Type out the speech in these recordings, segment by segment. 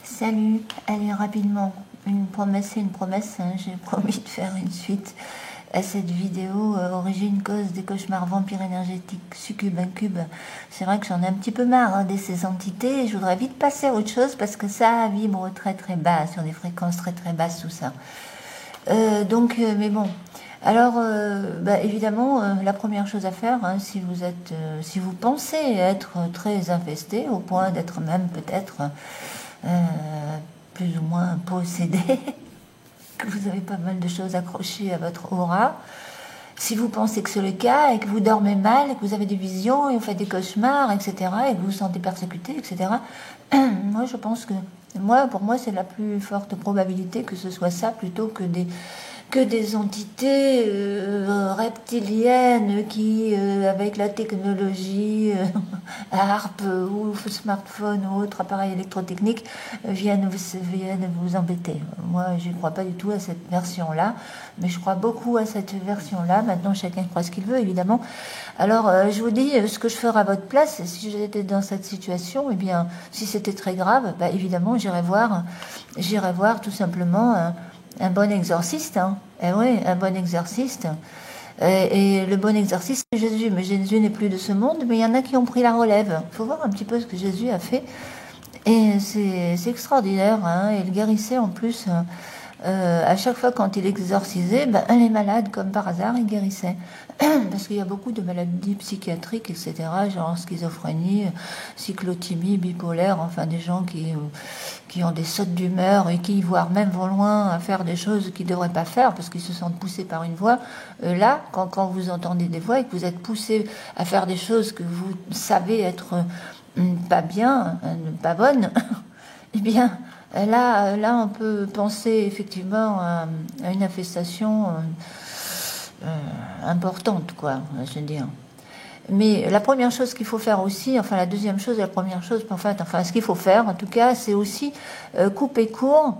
Salut, allez rapidement, une promesse c'est une promesse, hein. J'ai promis de faire une suite à cette vidéo, origine, cause des cauchemars, vampires énergétiques, succubes, incubes. C'est vrai que j'en ai un petit peu marre de ces entités, et je voudrais vite passer à autre chose parce que ça vibre très très bas, sur des fréquences très très basses tout ça. Mais bon. Alors, évidemment, la première chose à faire, hein, si vous pensez être très infesté, au point d'être même peut-être plus ou moins possédé, que vous avez pas mal de choses accrochées à votre aura, si vous pensez que c'est le cas et que vous dormez mal, et que vous avez des visions et vous faites des cauchemars, etc., et que vous vous sentez persécuté, etc., moi je pense que pour moi c'est la plus forte probabilité que ce soit ça plutôt que des entités reptiliennes qui, avec la technologie harpe ou smartphone ou autre appareil électrotechnique, viennent vous embêter. Moi, je ne crois pas du tout à cette version-là, mais je crois beaucoup à cette version-là. Maintenant, chacun croit ce qu'il veut, évidemment. Alors, je vous dis, ce que je ferais à votre place, si j'étais dans cette situation, eh bien, si c'était très grave, évidemment, j'irais voir tout simplement un bon exorciste, hein. Eh oui, un bon exorciste. Et le bon exorciste, c'est Jésus. Mais Jésus n'est plus de ce monde, mais il y en a qui ont pris la relève. Il faut voir un petit peu ce que Jésus a fait. Et c'est extraordinaire, hein. Il guérissait en plus. À chaque fois quand il exorcisait, les malades, comme par hasard, il guérissait. Parce qu'il y a beaucoup de maladies psychiatriques, etc., genre schizophrénie, cyclothymie, bipolaire, enfin des gens qui ont des sautes d'humeur et qui, voire même, vont loin à faire des choses qu'ils ne devraient pas faire parce qu'ils se sentent poussés par une voix. Là, quand vous entendez des voix et que vous êtes poussé à faire des choses que vous savez être pas bien, pas bonnes, eh bien, là, on peut penser effectivement à une infestation importante, quoi, je veux dire. Mais la première chose qu'il faut faire aussi, enfin la deuxième chose, la première chose, ce qu'il faut faire, en tout cas, c'est aussi couper court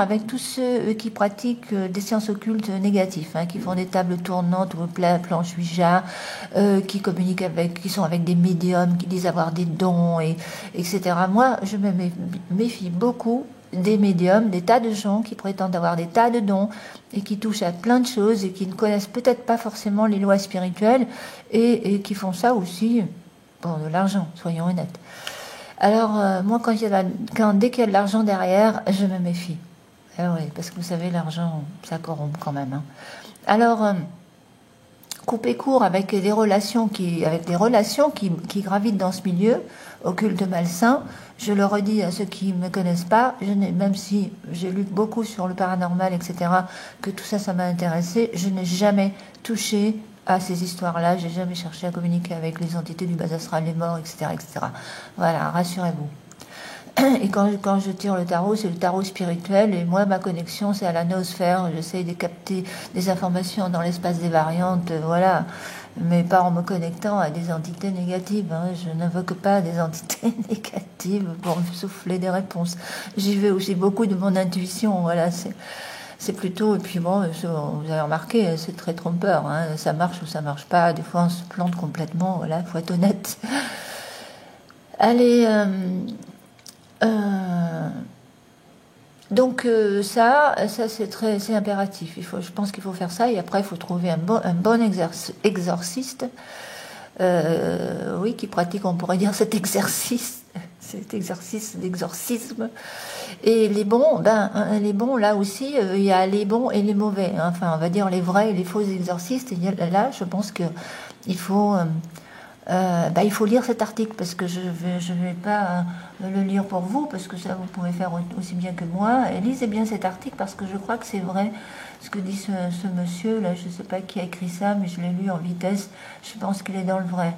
avec tous ceux qui pratiquent des sciences occultes négatives, hein, qui font des tables tournantes ou planches Ouija, qui communiquent qui sont avec des médiums, qui disent avoir des dons, etc. Moi, je me méfie beaucoup des médiums, des tas de gens qui prétendent avoir des tas de dons et qui touchent à plein de choses et qui ne connaissent peut-être pas forcément les lois spirituelles et qui font ça aussi pour de l'argent, soyons honnêtes. Alors, moi, dès qu'il y a de l'argent derrière, je me méfie. Ah oui, parce que vous savez, l'argent, ça corrompt quand même, hein. Alors, couper court avec des relations qui gravitent dans ce milieu occulte malsain. Je le redis à ceux qui ne me connaissent pas, même si j'ai lu beaucoup sur le paranormal, etc., que tout ça, ça m'a intéressé, je n'ai jamais touché à ces histoires-là, j'ai jamais cherché à communiquer avec les entités du bas astral, les morts, etc., etc. Voilà, rassurez-vous. Et quand je tire le tarot, c'est le tarot spirituel, et moi, ma connexion, c'est à la noosphère. J'essaye de capter des informations dans l'espace des variantes, voilà, mais pas en me connectant à des entités négatives, hein. Je n'invoque pas des entités négatives pour me souffler des réponses. J'y vais aussi beaucoup de mon intuition, voilà, c'est plutôt, et puis bon, vous avez remarqué, c'est très trompeur, hein. Ça marche ou ça marche pas, des fois on se plante complètement, voilà, il faut être honnête. Allez, donc ça c'est impératif. Je pense qu'il faut faire ça, et après il faut trouver un bon exorciste, oui, qui pratique, on pourrait dire, cet exercice d'exorcisme. Et les bons, là aussi, il y a les bons et les mauvais, hein. Enfin, on va dire les vrais et les faux exorcistes. Et là, je pense que il faut lire cet article, parce que je vais pas le lire pour vous, parce que ça vous pouvez faire aussi bien que moi. Et lisez bien cet article, parce que je crois que c'est vrai ce que dit ce monsieur là. Je sais pas qui a écrit ça, mais je l'ai lu en vitesse. Je pense qu'il est dans le vrai.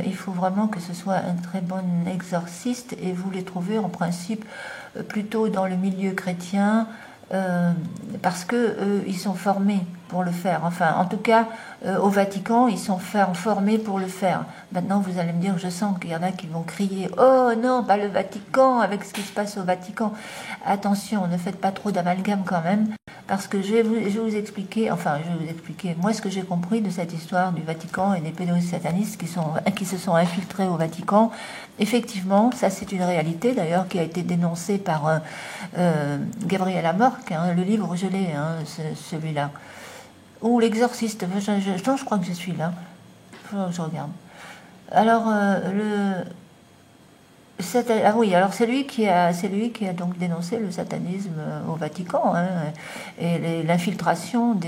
Il faut vraiment que ce soit un très bon exorciste, et vous les trouvez en principe plutôt dans le milieu chrétien, parce que ils sont formés. pour le faire. Enfin, en tout cas, au Vatican, ils sont formés pour le faire. Maintenant, vous allez me dire, je sens qu'il y en a qui vont crier « Oh non, pas le Vatican, avec ce qui se passe au Vatican ». Attention, ne faites pas trop d'amalgame quand même, parce que je vais vous expliquer, moi, ce que j'ai compris de cette histoire du Vatican et des pédosatanistes qui se sont infiltrés au Vatican. Effectivement, ça c'est une réalité, d'ailleurs, qui a été dénoncée par Gabriel Amorc, hein, le livre, je l'ai, hein, celui-là. Ou l'exorciste, je crois que je suis là. Je regarde. Alors, alors c'est lui qui a donc dénoncé le satanisme au Vatican, hein, et l'infiltration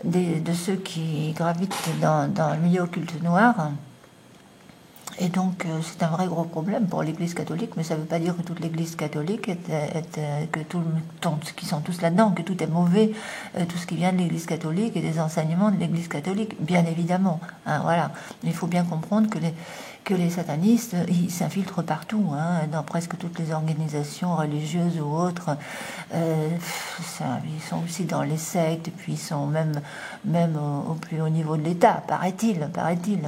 de ceux qui gravitent dans le milieu occulte noir. Et donc, c'est un vrai gros problème pour l'Église catholique, mais ça ne veut pas dire que toute l'Église catholique qui sont tous là-dedans, que tout est mauvais, tout ce qui vient de l'Église catholique et des enseignements de l'Église catholique, bien évidemment. Hein, voilà. Il faut bien comprendre que les satanistes, ils s'infiltrent partout, hein, dans presque toutes les organisations religieuses ou autres. Ils sont aussi dans les sectes, puis ils sont même au plus haut niveau de l'État, paraît-il.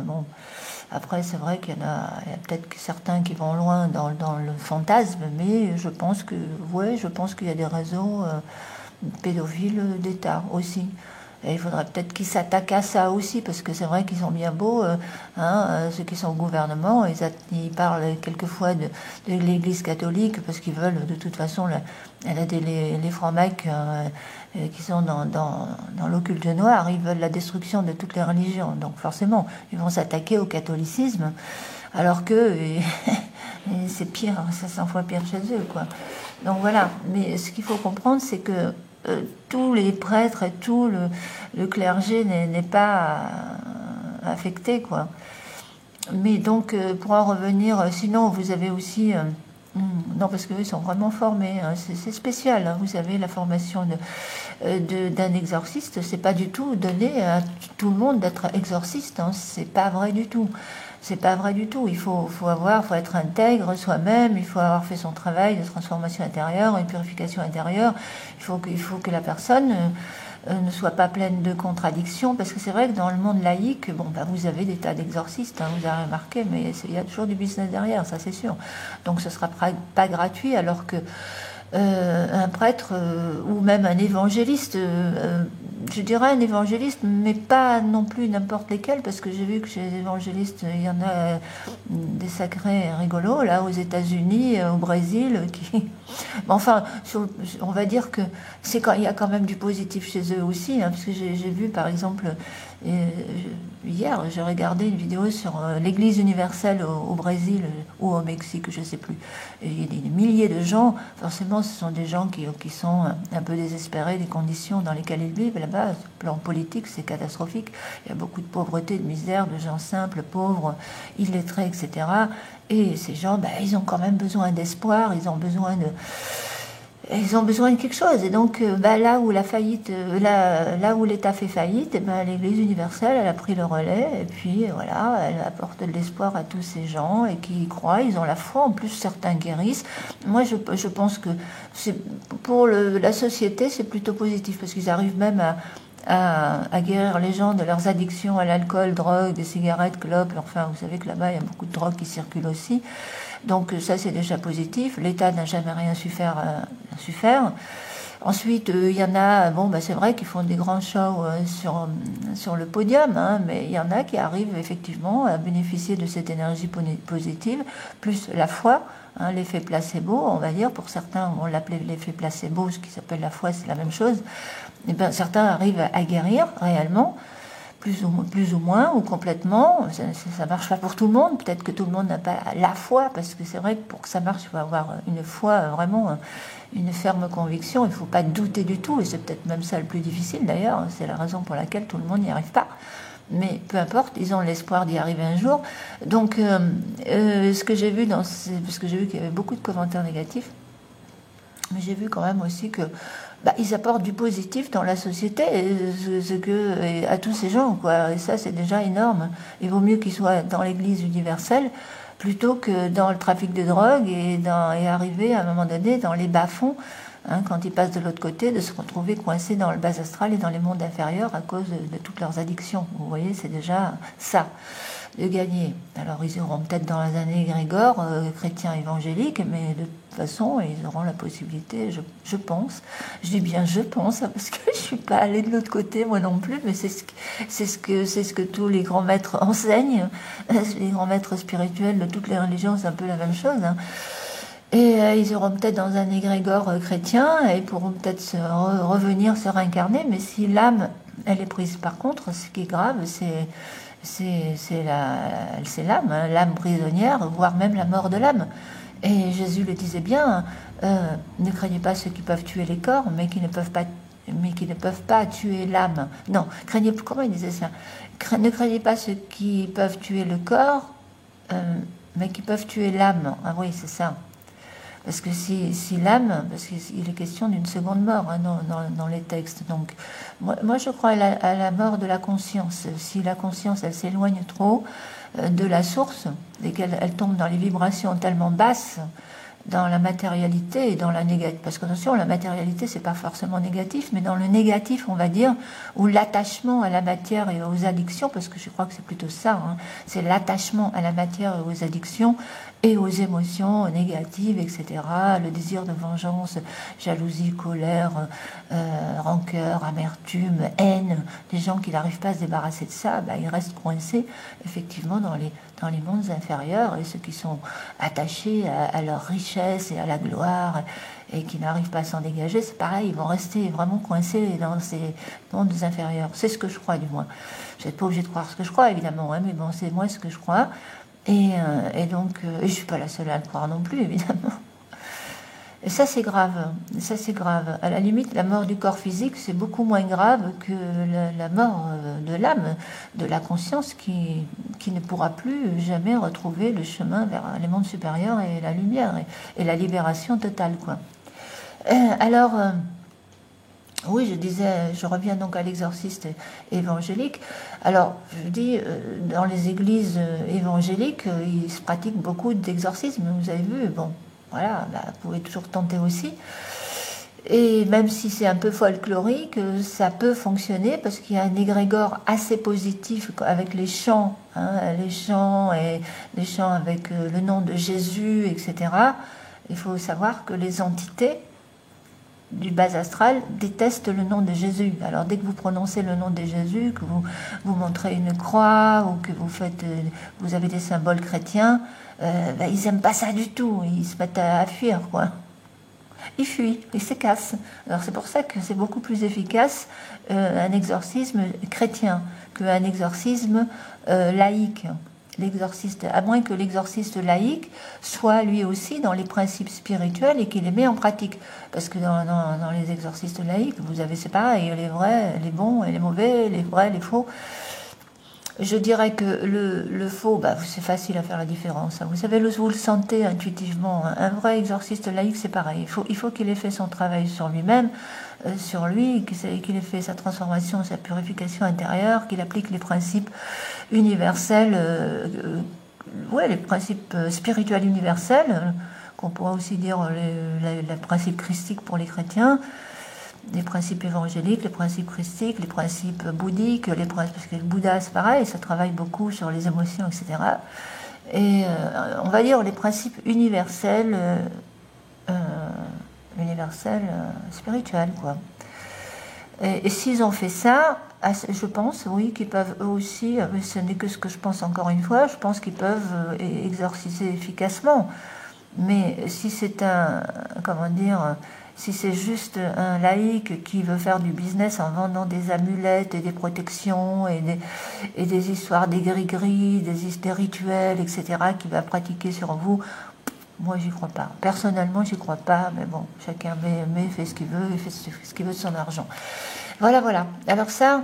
Bon. Après, c'est vrai qu'il y a peut-être certains qui vont loin dans le fantasme, mais je pense qu'il y a des réseaux pédophiles d'État aussi. Et il faudrait peut-être qu'ils s'attaquent à ça aussi, parce que c'est vrai qu'ils sont bien beaux, ceux qui sont au gouvernement, ils parlent quelquefois de l'Église catholique, parce qu'ils veulent de toute façon, les francs-macs qui sont dans l'occulte noir, ils veulent la destruction de toutes les religions. Donc forcément, ils vont s'attaquer au catholicisme, alors que c'est pire, c'est 100 fois pire chez eux, quoi. Donc voilà, mais ce qu'il faut comprendre, c'est que tous les prêtres et tout le clergé n'est pas affecté, quoi. Mais donc, pour en revenir, sinon vous avez aussi... non, parce qu'eux sont vraiment formés, hein, c'est spécial, hein, vous savez, la formation d'un exorciste, c'est pas du tout donné à tout le monde d'être exorciste, hein, c'est pas vrai du tout. C'est pas vrai du tout. Il faut être intègre soi-même. Il faut avoir fait son travail de transformation intérieure, une purification intérieure. Il faut que la personne ne soit pas pleine de contradictions, parce que c'est vrai que dans le monde laïque, vous avez des tas d'exorcistes, hein, vous avez remarqué, mais il y a toujours du business derrière, ça c'est sûr. Donc ce sera pas gratuit, alors que un prêtre ou même un évangéliste, je dirais un évangéliste, mais pas non plus n'importe lesquels, parce que j'ai vu que chez les évangélistes, il y en a des sacrés rigolos, là, aux États-Unis, au Brésil, qui... Enfin, on va dire que il y a quand même du positif chez eux aussi, hein, parce que j'ai vu, par exemple, hier, j'ai regardé une vidéo sur l'Église universelle au Brésil ou au Mexique, je ne sais plus. Et il y a des milliers de gens, forcément, ce sont des gens qui sont un peu désespérés des conditions dans lesquelles ils vivent. Là-bas, sur le plan politique, c'est catastrophique. Il y a beaucoup de pauvreté, de misère, de gens simples, pauvres, illettrés, etc. Et ces gens, ils ont quand même besoin d'espoir, ils ont besoin de quelque chose. Et donc, là où là où l'État fait faillite, l'Église universelle, elle a pris le relais. Et puis, voilà, elle apporte de l'espoir à tous ces gens et qui y croient. Ils ont la foi. En plus, certains guérissent. Moi, je pense que pour la société, c'est plutôt positif, parce qu'ils arrivent même à guérir les gens de leurs addictions à l'alcool, drogue, des cigarettes, clopes. Enfin, vous savez que là-bas, il y a beaucoup de drogue qui circulent aussi. Donc ça, c'est déjà positif. L'État n'a jamais rien su faire. Ensuite, il y en a, c'est vrai qu'ils font des grands shows sur le podium, hein, mais il y en a qui arrivent effectivement à bénéficier de cette énergie positive, plus la foi, hein, l'effet placebo, on va dire. Pour certains, on l'appelait l'effet placebo, ce qui s'appelle la foi, c'est la même chose. Et certains arrivent à guérir réellement, plus ou moins, ou complètement. Ça marche pas pour tout le monde. Peut-être que tout le monde n'a pas la foi, parce que c'est vrai que pour que ça marche, il faut avoir une foi, vraiment une ferme conviction. Il ne faut pas douter du tout, et c'est peut-être même ça le plus difficile d'ailleurs. C'est la raison pour laquelle tout le monde n'y arrive pas. Mais peu importe, ils ont l'espoir d'y arriver un jour. Donc, ce que j'ai vu parce que j'ai vu qu'il y avait beaucoup de commentaires négatifs, mais j'ai vu quand même aussi que ils apportent du positif dans la société, et à tous ces gens, quoi. Et ça, c'est déjà énorme. Il vaut mieux qu'ils soient dans l'Église universelle plutôt que dans le trafic de drogue et arriver à un moment donné dans les bas-fonds hein, quand ils passent de l'autre côté, de se retrouver coincés dans le bas astral et dans les mondes inférieurs à cause de toutes leurs addictions. Vous voyez, c'est déjà ça, de gagner. Alors ils auront peut-être dans les années égrégores chrétiens évangéliques, mais de toute façon, ils auront la possibilité, je pense, je dis bien je pense, parce que je ne suis pas allée de l'autre côté moi non plus, mais c'est ce que tous les grands maîtres enseignent, les grands maîtres spirituels de toutes les religions, c'est un peu la même chose, hein. Et ils auront peut-être dans un égrégore chrétien et pourront peut-être revenir se réincarner, mais si l'âme, elle est prise par contre, ce qui est grave, c'est l'âme, hein, l'âme prisonnière, voire même la mort de l'âme. Et Jésus le disait bien, ne craignez pas ceux qui peuvent tuer les corps, mais qui ne peuvent pas tuer l'âme. Non, comment il disait ça? Ne craignez pas ceux qui peuvent tuer le corps, mais qui peuvent tuer l'âme. Ah oui, c'est ça. Parce que si l'âme, parce qu'il est question d'une seconde mort, hein, dans les textes. Donc, moi je crois à la mort de la conscience. Si la conscience, elle s'éloigne trop de la source, et qu'elle tombe dans les vibrations tellement basses, dans la matérialité et dans la négative. Parce que attention, la matérialité, c'est pas forcément négatif, mais dans le négatif, on va dire, ou l'attachement à la matière et aux addictions, parce que je crois que c'est plutôt ça, hein, c'est l'attachement à la matière et aux addictions et aux émotions négatives, etc. Le désir de vengeance, jalousie, colère, rancœur, amertume, haine. Les gens qui n'arrivent pas à se débarrasser de ça, ils restent coincés, effectivement, dans les mondes inférieurs, et ceux qui sont attachés à leur richesse et à la gloire et qui n'arrivent pas à s'en dégager, c'est pareil, ils vont rester vraiment coincés dans ces mondes inférieurs. C'est ce que je crois, du moins. Je n'êtes pas obligé de croire ce que je crois, évidemment, hein, mais bon, c'est moi ce que je crois. Et donc, je ne suis pas la seule à le croire non plus, évidemment. Et ça, c'est grave. Ça, c'est grave. À la limite, la mort du corps physique, c'est beaucoup moins grave que la mort de l'âme, de la conscience qui ne pourra plus jamais retrouver le chemin vers les mondes supérieurs et la lumière et la libération totale, quoi. Alors, oui, je reviens donc à l'exorciste évangélique. Alors, je dis, dans les églises évangéliques, il se pratique beaucoup d'exorcismes, vous avez vu, bon. Voilà, vous pouvez toujours tenter aussi. Et même si c'est un peu folklorique, ça peut fonctionner parce qu'il y a un égrégore assez positif avec les chants, hein, les chants avec le nom de Jésus, etc. Il faut savoir que les entités du bas astral détestent le nom de Jésus. Alors dès que vous prononcez le nom de Jésus, que vous montrez une croix ou que vous avez des symboles chrétiens, ils n'aiment pas ça du tout, ils se mettent à fuir, quoi. Ils fuient, ils se cassent. Alors c'est pour ça que c'est beaucoup plus efficace un exorcisme chrétien qu'un exorcisme laïque. L'exorciste, à moins que l'exorciste laïque soit lui aussi dans les principes spirituels et qu'il les met en pratique. Parce que dans les exorcistes laïques, vous avez, c'est pareil, les vrais, les bons et les mauvais, les vrais, les faux. Je dirais que le faux, c'est facile à faire la différence. Vous savez, vous le sentez intuitivement. Un vrai exorciste laïque, c'est pareil. Il faut qu'il ait fait son travail sur lui-même, sur lui, qu'il ait fait sa transformation, sa purification intérieure, qu'il applique les principes universels, les principes spirituels universels, qu'on pourrait aussi dire les principes christiques pour les chrétiens, les principes évangéliques, les principes christiques, les principes bouddhiques, parce que le Bouddha, c'est pareil, ça travaille beaucoup sur les émotions, etc. Et on va dire les principes universels, spirituels, quoi. Et s'ils ont fait ça, je pense, oui, qu'ils peuvent eux aussi, mais ce n'est que ce que je pense encore une fois, je pense qu'ils peuvent exorciser efficacement. Mais si c'est si c'est juste un laïc qui veut faire du business en vendant des amulettes et des protections et des histoires des gris-gris, des rituels, etc., qui va pratiquer sur vous, moi j'y crois pas. Personnellement, j'y crois pas, mais bon, chacun fait ce qu'il veut, il fait ce qu'il veut de son argent. Voilà. Alors ça,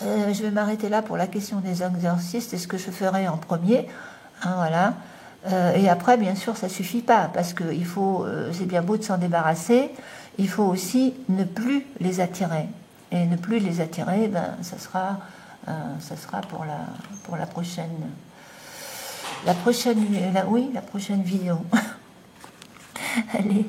je vais m'arrêter là pour la question des exorcistes et ce que je ferai en premier. Hein, voilà. Et après, bien sûr, ça suffit pas, parce que c'est bien beau de s'en débarrasser, il faut aussi ne plus les attirer. Et ne plus les attirer, ça sera pour la prochaine vidéo. Allez.